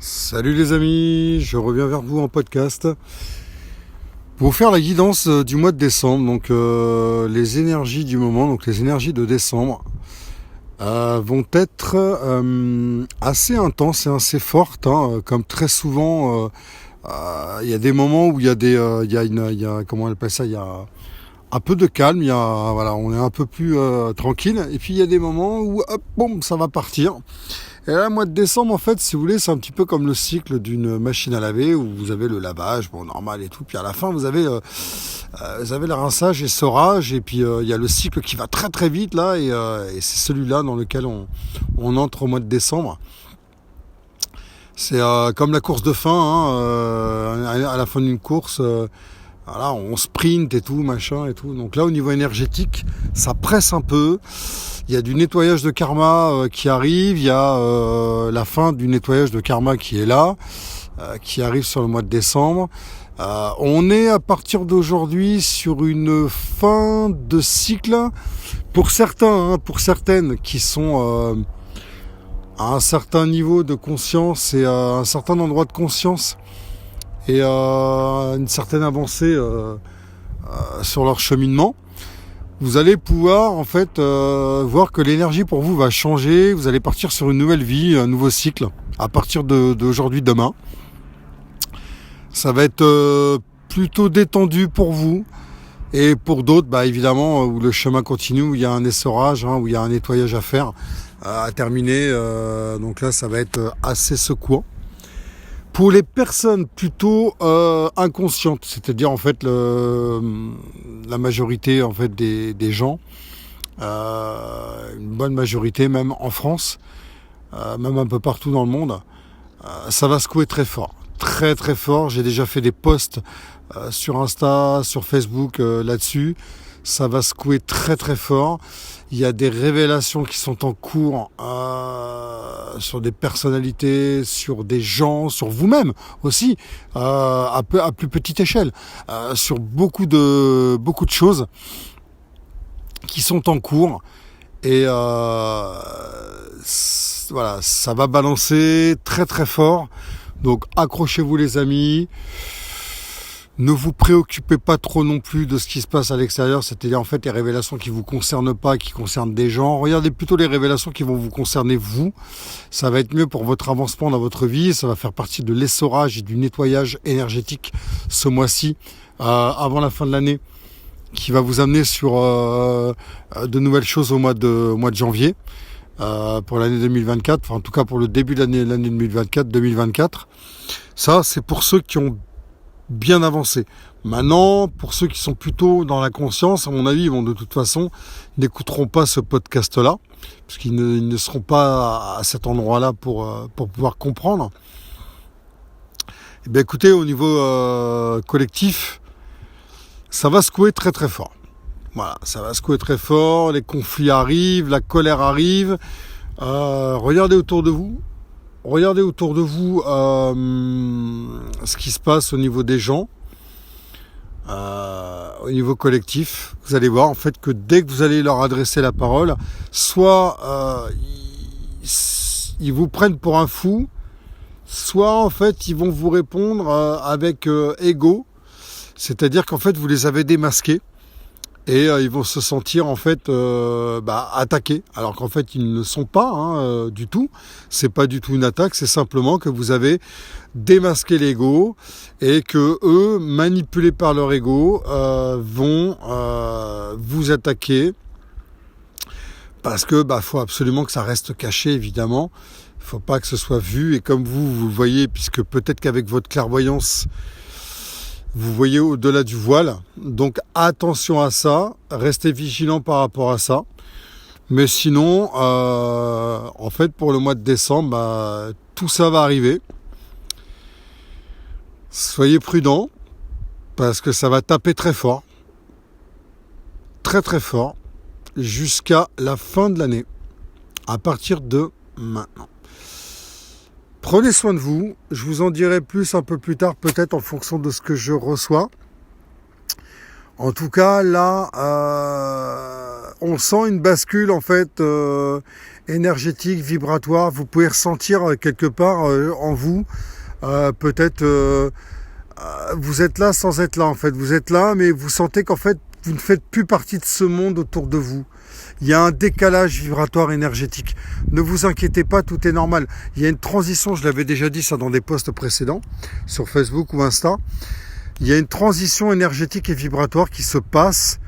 Salut les amis, je reviens vers vous en podcast pour vous faire la guidance du mois de décembre. Donc les énergies du moment, donc les énergies de décembre vont être assez intenses et assez fortes, hein, comme très souvent. Il y a des moments où il y a comment on appelle ça, il y a un peu de calme, on est un peu plus tranquille. Et puis il y a des moments où hop, boum, ça va partir. Et là, le mois de décembre, en fait, si vous voulez, c'est un petit peu comme le cycle d'une machine à laver où vous avez le lavage, normal et tout. Puis à la fin, vous avez le rinçage et essorage. Et puis il y a le cycle qui va très très vite là. Et c'est celui-là dans lequel on entre au mois de décembre. C'est comme la course de fin, hein, à la fin d'une course. Voilà, on sprint et tout, machin et tout. Donc là, au niveau énergétique, ça presse un peu. Il y a du nettoyage de karma qui arrive. Il y a la fin du nettoyage de karma qui est là, qui arrive sur le mois de décembre. On est à partir d'aujourd'hui sur une fin de cycle. Pour certains, hein, pour certaines qui sont à un certain niveau de conscience et à un certain endroit de conscience, et une certaine avancée sur leur cheminement, vous allez pouvoir en fait voir que l'énergie pour vous va changer. Vous allez partir sur une nouvelle vie, un nouveau cycle à partir d'aujourd'hui, demain. Ça va être plutôt détendu pour vous. Et pour d'autres, évidemment, où le chemin continue, où il y a un essorage, hein, où il y a un nettoyage à faire, à terminer. Donc là, ça va être assez secouant. Pour les personnes plutôt inconscientes, c'est-à-dire en fait la majorité en fait des gens, une bonne majorité même en France, même un peu partout dans le monde, ça va secouer très fort, très très fort. J'ai déjà fait des posts sur Insta, sur Facebook là-dessus. Ça va secouer très très fort. Il y a des révélations qui sont en cours sur des personnalités, sur des gens, sur vous-même aussi, à plus petite échelle, sur beaucoup de choses qui sont en cours. Et voilà, ça va balancer très très fort. Donc accrochez-vous les amis. Ne vous préoccupez pas trop non plus de ce qui se passe à l'extérieur, c'est-à-dire en fait les révélations qui vous concernent pas, qui concernent des gens. Regardez plutôt les révélations qui vont vous concerner vous. Ça va être mieux pour votre avancement dans votre vie. Ça va faire partie de l'essorage et du nettoyage énergétique ce mois-ci, avant la fin de l'année, qui va vous amener sur de nouvelles choses au mois de janvier pour l'année 2024. Enfin, en tout cas pour le début de l'année 2024. Ça, c'est pour ceux qui ont bien avancé. Maintenant, pour ceux qui sont plutôt dans la conscience, à mon avis, ils vont de toute façon n'écouteront pas ce podcast-là, parce qu'ils ne seront pas à cet endroit-là pour pouvoir comprendre. Eh bien, écoutez, au niveau collectif, ça va secouer très très fort. Voilà, ça va secouer très fort. Les conflits arrivent, la colère arrive. Regardez autour de vous. Regardez autour de vous ce qui se passe au niveau des gens, au niveau collectif. Vous allez voir en fait que dès que vous allez leur adresser la parole, soit ils vous prennent pour un fou, soit en fait ils vont vous répondre avec ego, c'est-à-dire qu'en fait vous les avez démasqués. Et ils vont se sentir en fait attaqués, alors qu'en fait ils ne sont pas du tout. C'est pas du tout une attaque, c'est simplement que vous avez démasqué l'ego et que eux, manipulés par leur ego, vont vous attaquer parce que faut absolument que ça reste caché, évidemment. Il faut pas que ce soit vu, et comme vous le voyez, puisque peut-être qu'avec votre clairvoyance vous voyez au-delà du voile, donc attention à ça, restez vigilants par rapport à ça. Mais sinon, en fait, pour le mois de décembre, tout ça va arriver. Soyez prudents, parce que ça va taper très fort, très très fort, jusqu'à la fin de l'année, à partir de maintenant. Prenez soin de vous, je vous en dirai plus un peu plus tard, peut-être en fonction de ce que je reçois. En tout cas, là, on sent une bascule en fait énergétique, vibratoire. Vous pouvez ressentir quelque part en vous, peut-être vous êtes là sans être là en fait. Vous êtes là, mais vous sentez qu'en fait vous ne faites plus partie de ce monde autour de vous. Il y a un décalage vibratoire énergétique. Ne vous inquiétez pas, tout est normal. Il y a une transition, je l'avais déjà dit ça dans des posts précédents, sur Facebook ou Insta. Il y a une transition énergétique et vibratoire qui se passe.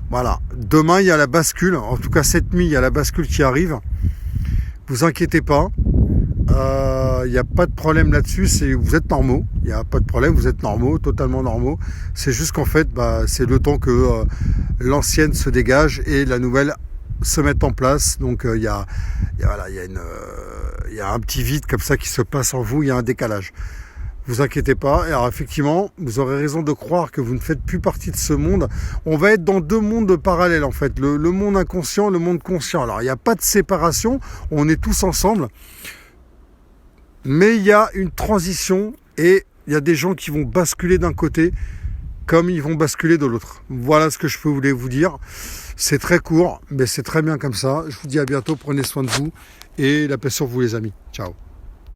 Voilà. Demain, il y a la bascule. En tout cas, cette nuit, il y a la bascule qui arrive. Vous inquiétez pas. Il n'y a pas de problème là-dessus. Vous êtes normaux. Il n'y a pas de problème. Vous êtes normaux, totalement normaux. C'est juste qu'en fait, c'est le temps que l'ancienne se dégage et la nouvelle se mette en place. Donc, il y a un petit vide comme ça qui se passe en vous. Il y a un décalage. Vous inquiétez pas. Alors effectivement, vous aurez raison de croire que vous ne faites plus partie de ce monde. On va être dans deux mondes parallèles en fait. Le monde inconscient, le monde conscient. Alors il n'y a pas de séparation. On est tous ensemble. Mais il y a une transition et il y a des gens qui vont basculer d'un côté comme ils vont basculer de l'autre. Voilà ce que je voulais vous dire. C'est très court, mais c'est très bien comme ça. Je vous dis à bientôt. Prenez soin de vous et la paix sur vous les amis. Ciao.